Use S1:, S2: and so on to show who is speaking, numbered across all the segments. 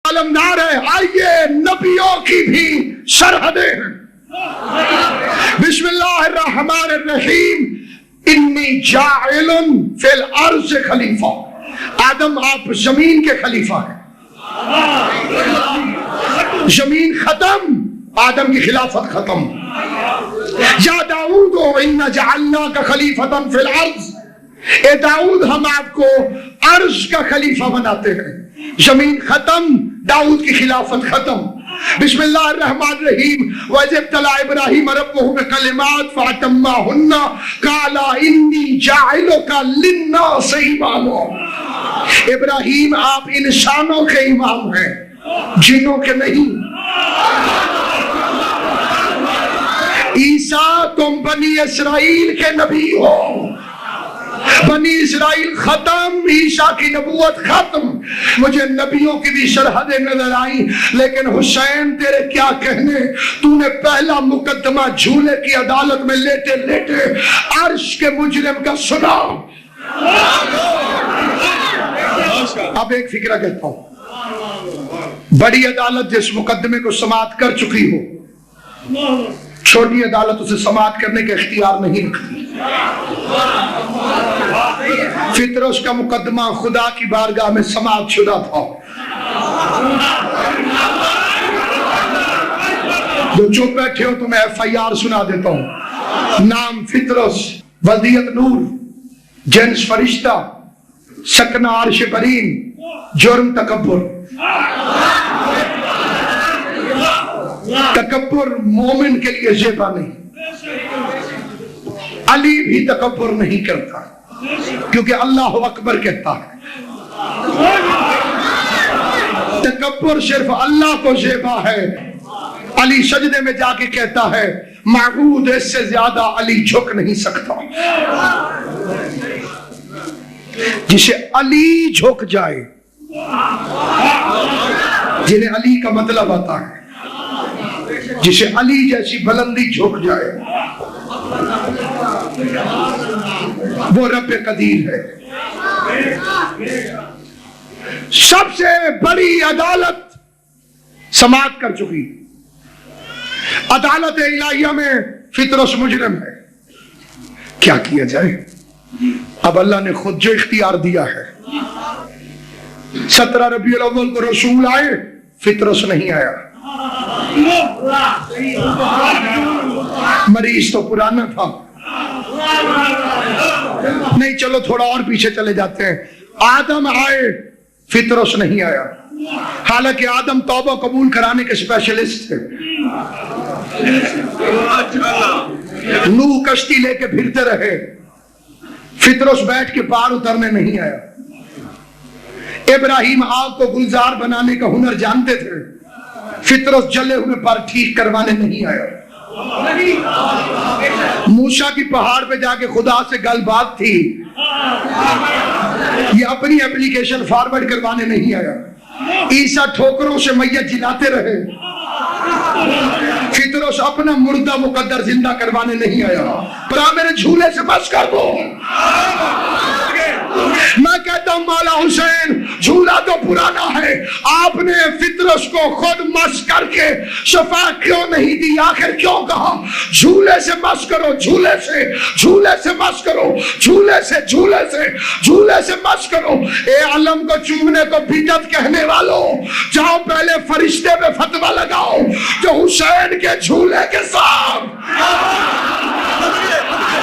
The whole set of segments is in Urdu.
S1: علمدار ہے، آئیے نبیوں کی بھی سرحدیں ہیں۔ بسم اللہ الرحمن الرحیم، انی جاعل فی الارض خلیفہ۔ آدم آپ زمین کے خلیفہ ہیں، زمین ختم، آدم کی خلافت ختم۔ یا داؤد انا جعلناک خلیفۃ فی الارض، اے داؤد ہم آپ کو عرض کا خلیفہ بناتے ہیں۔ زمین ختم، داؤد کی خلافت ختم۔ بسم اللہ الرحمن الرحیم، وَإِذِ ابْتَلَىٰ إِبْرَاهِيمَ رَبُّهُ بِكَلِمَاتٍ فَأَتَمَّهُنَّ قَالَ إِنِّي جَاعِلُكَ لِلنَّاسِ إِمَامًا۔ ابراہیم آپ انسانوں کے امام ہیں، جنوں کے نہیں۔ عیسیٰ تم بنی اسرائیل کے نبی ہو، بنی اسرائیل ختم، عیسیٰ کی نبوت ختم۔ مجھے نبیوں کی بھی سرحدیں نظر آئیں، لیکن حسین تیرے کیا کہنے، تو نے پہلا مقدمہ جھولے کی عدالت میں لیٹے لیٹے عرش کے مجرم کا سنا۔ اب ایک فکرہ کہتا ہوں، بڑی عدالت جس مقدمے کو سماعت کر چکی ہو، چھوٹی عدالت اسے سماعت کرنے کا اختیار نہیں رکھتی۔ فطرس کا مقدمہ خدا کی بارگاہ میں سماعت شدہ تھا۔ جو چپ بیٹھے ہو تو میں FIR سنا دیتا ہوں۔ نام فطرس، ودیت نور، جنس فرشتہ، سکنہ عرش برین، جرم تکبر۔ تکبر مومن کے لیے زیبا نہیں۔ علی بھی تکبر نہیں کرتا کیونکہ اللہ اکبر کہتا ہے۔ تکبر صرف اللہ کو زیبا ہے۔ علی سجدے میں جا کے کہتا ہے معبود اس سے زیادہ علی جھک نہیں سکتا۔ جسے علی جھک جائے، جنہیں علی کا مطلب آتا ہے، جسے علی جیسی بلندی جھک جائے، وہ رب قدیر ہے۔ سب سے بڑی عدالت سماعت کر چکی۔ عدالت الہیہ میں فطرس مجرم ہے، کیا کیا جائے؟ اب اللہ نے خود جو اختیار دیا ہے، 17 ربیع الاول کو رسول آئے، فطرس نہیں آیا۔ مریض تو پرانا تھا، نہیں چلو تھوڑا اور پیچھے چلے جاتے ہیں۔ آدم آئے، فطرس نہیں آیا، حالانکہ آدم توبہ قبول کرانے کے اسپیشلسٹ تھے۔ نوح کشتی لے کے پھرتے رہے، فطرس بیٹھ کے پار اترنے نہیں آیا۔ ابراہیم آگ کو گلزار بنانے کا ہنر جانتے تھے، فطرس جلے ہوئے پر ٹھیک کروانے نہیں آیا۔ موسیٰ کی پہاڑ پہ جا کے خدا سے گل بات تھی، یہ اپنی اپلیکیشن فارورڈ کروانے نہیں آیا۔ عیسیٰ ٹھوکروں سے میت جلاتے رہے، فطرس اپنا مردہ مقدر زندہ کروانے نہیں آیا۔ برا میرے جھولے سے بس کر دو۔ میں کہتا ہوں مولا حسین، جھولا تو پرانا ہے، آپ نے فطرس کو خود مس کر کے شفا کیوں نہیں دی؟ آخر کیوں کہا جھولے سے مس کرو، جھولے سے مس کرو، جھولے سے مس کرو۔ اے علم کو چومنے کو بدعت کہنے والوں، جاؤ پہلے فرشتے پہ فتویٰ لگاؤ جو حسین کے جھولے کے ساتھ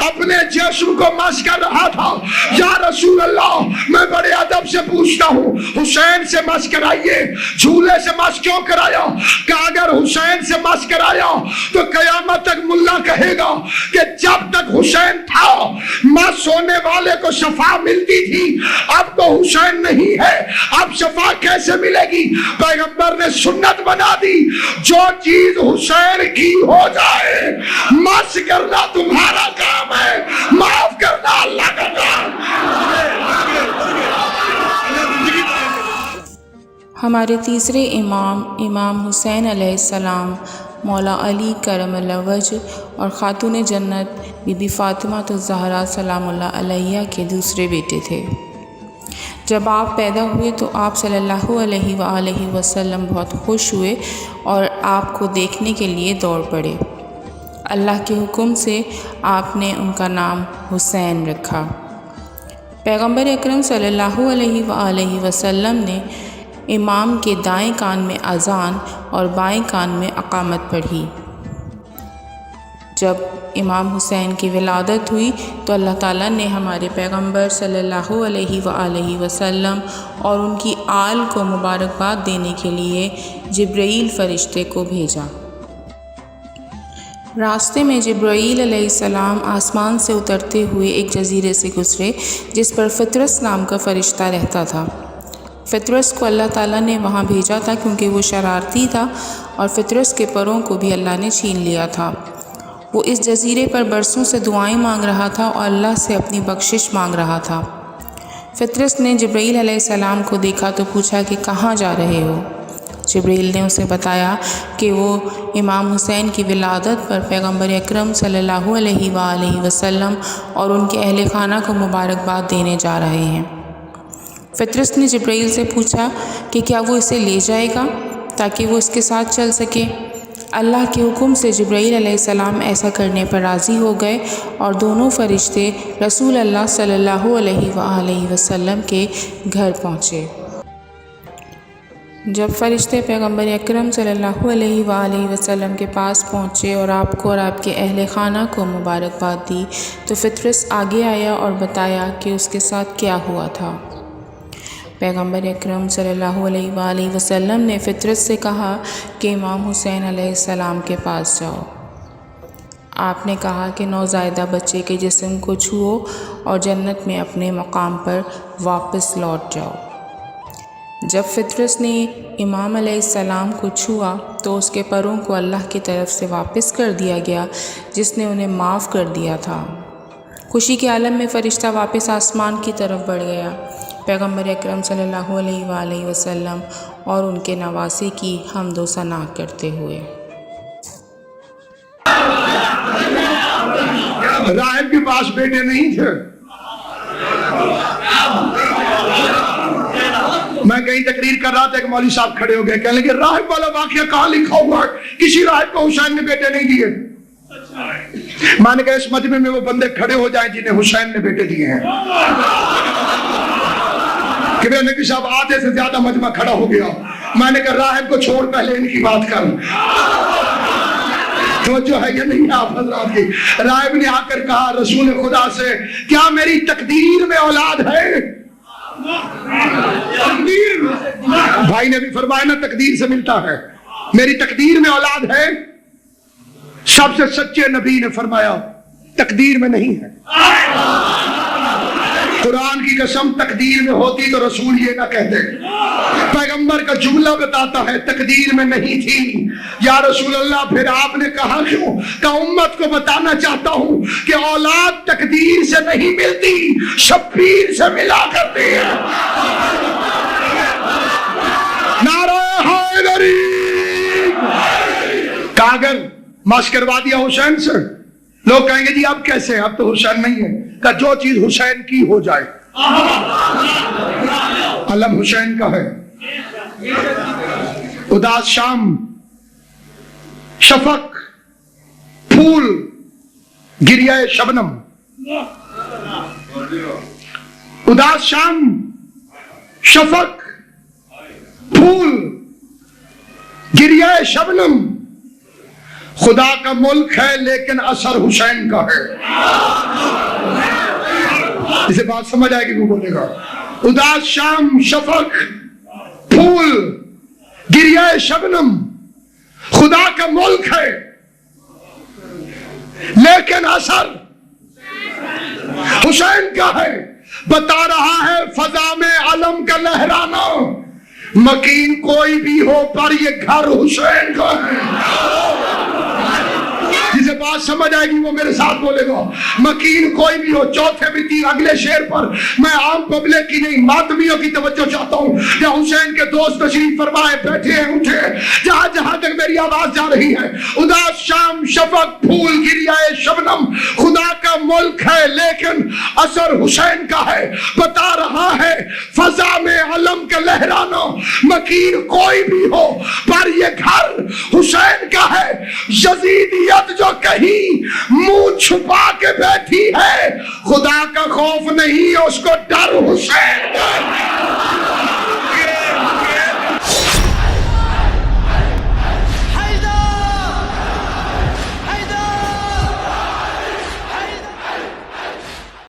S1: اپنے جسم کو مس کر رہا تھا۔ یا رسول اللہ، میں بڑے ادب سے پوچھتا ہوں، حسین سے مس کرائیے، جھولے سے مس کیوں کرایا؟ کہ اگر حسین سے مس کرایا تو قیامت تک ملا کہے گا کہ جب تک حسین تھا مس ہونے والے کو شفا ملتی تھی، اب تو حسین نہیں ہے، اب شفا کیسے ملے گی؟ پیغمبر نے سنت بنا دی، جو چیز حسین کی ہو جائے، مس کرنا تمہارا کام ہے، معاف کرنا اللہ کا کام۔
S2: ہمارے تیسرے امام حسین علیہ السلام مولا علی کرم اللہ وجہ اور خاتون جنت بی بی فاطمہ الزہرا سلام اللہ علیہ کے دوسرے بیٹے تھے۔ جب آپ پیدا ہوئے تو آپ صلی اللہ علیہ وآلہ وسلم بہت خوش ہوئے اور آپ کو دیکھنے کے لیے دوڑ پڑے۔ اللہ کے حکم سے آپ نے ان کا نام حسین رکھا۔ پیغمبر اکرم صلی اللہ علیہ وآلہ وسلم نے امام کے دائیں کان میں اذان اور بائیں کان میں اقامت پڑھی۔ جب امام حسین کی ولادت ہوئی تو اللہ تعالیٰ نے ہمارے پیغمبر صلی اللہ علیہ وآلہ وسلم اور ان کی آل کو مبارکباد دینے کے لیے جبرائیل فرشتے کو بھیجا۔ راستے میں جبرائیل علیہ السلام آسمان سے اترتے ہوئے ایک جزیرے سے گزرے جس پر فطرس نام کا فرشتہ رہتا تھا۔ فطرس کو اللہ تعالیٰ نے وہاں بھیجا تھا کیونکہ وہ شرارتی تھا اور فطرس کے پروں کو بھی اللہ نے چھین لیا تھا۔ وہ اس جزیرے پر برسوں سے دعائیں مانگ رہا تھا اور اللہ سے اپنی بخشش مانگ رہا تھا۔ فطرس نے جبرائیل علیہ السلام کو دیکھا تو پوچھا کہ کہاں جا رہے ہو؟ جبرائیل نے اسے بتایا کہ وہ امام حسین کی ولادت پر پیغمبر اکرم صلی اللہ علیہ وآلہ وسلم اور ان کے اہل خانہ کو مبارکباد دینے جا رہے ہیں۔ فطرس نے جبرائیل سے پوچھا کہ کیا وہ اسے لے جائے گا تاکہ وہ اس کے ساتھ چل سکے؟ اللہ کے حکم سے جبرائیل علیہ السلام ایسا کرنے پر راضی ہو گئے اور دونوں فرشتے رسول اللہ صلی اللہ علیہ وآلہ وسلم کے گھر پہنچے۔ جب فرشتے پیغمبر اکرم صلی اللہ علیہ وآلہ وسلم کے پاس پہنچے اور آپ کو اور آپ کے اہل خانہ کو مبارکباد دی تو فطرس آگے آیا اور بتایا کہ اس کے ساتھ کیا ہوا تھا۔ پیغمبر اکرم صلی اللہ علیہ وآلہ وسلم نے فطرس سے کہا کہ امام حسین علیہ السلام کے پاس جاؤ۔ آپ نے کہا کہ نوزائیدہ بچے کے جسم کو چھوؤ اور جنت میں اپنے مقام پر واپس لوٹ جاؤ۔ جب فطرس نے امام علیہ السلام کو چھوا تو اس کے پروں کو اللہ کی طرف سے واپس کر دیا گیا جس نے انہیں معاف کر دیا تھا۔ خوشی کے عالم میں فرشتہ واپس آسمان کی طرف بڑھ گیا۔ پیغمبر اکرم صلی اللہ علیہ وآلہ وسلم اور ان کے نواسے کی حمد و ثنا کرتے ہوئے۔
S1: راہب کے پاس بیٹے نہیں تھے۔ میں کہیں تقریر کر رہا تھا کہ مولوی صاحب کھڑے ہو گئے کہنے لگے راہب والا واقعہ کہاں لکھا ہوا ہے؟ کسی راہب کو حسین نے بیٹے نہیں دیے۔ میں نے کہا اس مجمع میں وہ بندے کھڑے ہو جائیں جنہیں حسین نے بیٹے دیے ہیں۔ کہ میں نبی صاحب آدھے سے زیادہ مجمع کھڑا ہو گیا۔ میں نے کہا راہب کو چھوڑ پہلے ان کی بات کر۔ توجہ ہے یا نہیں آپ حضرات کی؟ راہب نے آ کر کہا رسول خدا سے کیا میری تقدیر میں اولاد ہے؟ تقدیر بھائی نے بھی فرمایا نا تقدیر سے ملتا ہے۔ میری تقدیر میں اولاد ہے؟ سب سے سچے نبی نے فرمایا تقدیر میں نہیں ہے۔ قرآن کی قسم تقدیر میں ہوتی تو رسول یہ نہ کہتے۔ پیغمبر کا جملہ بتاتا ہے تقدیر میں نہیں تھی۔ یا رسول اللہ پھر آپ نے کہا کیوں؟ کہ امت کو بتانا چاہتا ہوں کہ اولاد تقدیر سے نہیں ملتی، شبیر سے ملا کرتی ہے۔ نعرہ حیدری کاغذ ماش کروا دیا حسین سے۔ لوگ کہیں گے جی اب کیسے ہیں؟ اب تو حسین نہیں ہے۔ کہ جو چیز حسین کی ہو جائے۔ علم حسین کا ہے۔ اداس شام، شفق، پھول، گریہ شبنم۔ اداس شام، شفق، پھول، گریہ شبنم۔ خدا کا ملک ہے لیکن اثر حسین کا ہے۔ اسے بات سمجھ آئے گی وہ بولے گا۔ اداس شام، شفق، پھول، گریہ شبنم۔ خدا کا ملک ہے لیکن اثر حسین کا ہے۔ بتا رہا ہے فضا میں علم کا لہرانا، مکین کوئی بھی ہو پر یہ گھر حسین کا ہے۔ جسے بات سمجھ آئے گی وہ میرے ساتھ بولے گا۔ مکین کوئی بھی ہو۔ چوتھے بھی تین اگلے شعر پر میں عام پبلک کی نہیں ماتمیوں کی توجہ چاہتا ہوں۔ جہاں حسین کے دوست تشریف فرمائے بیٹھے ہیں اٹھے، جہاں جہاں تک میری آواز جا رہی ہے. اداس شام شفق پھول گریائے شبنم خدا کا ملک ہے لیکن اثر حسین کا ہے. بتا رہا ہے فضا میں علم کا لہرانا مکیر کوئی بھی ہو پر یہ گھر حسین کا ہے. یزیدیت جو کہیں منہ چھپا کے بیٹھی ہے خدا کا خوف نہیں اس کو ڈر حسین کا.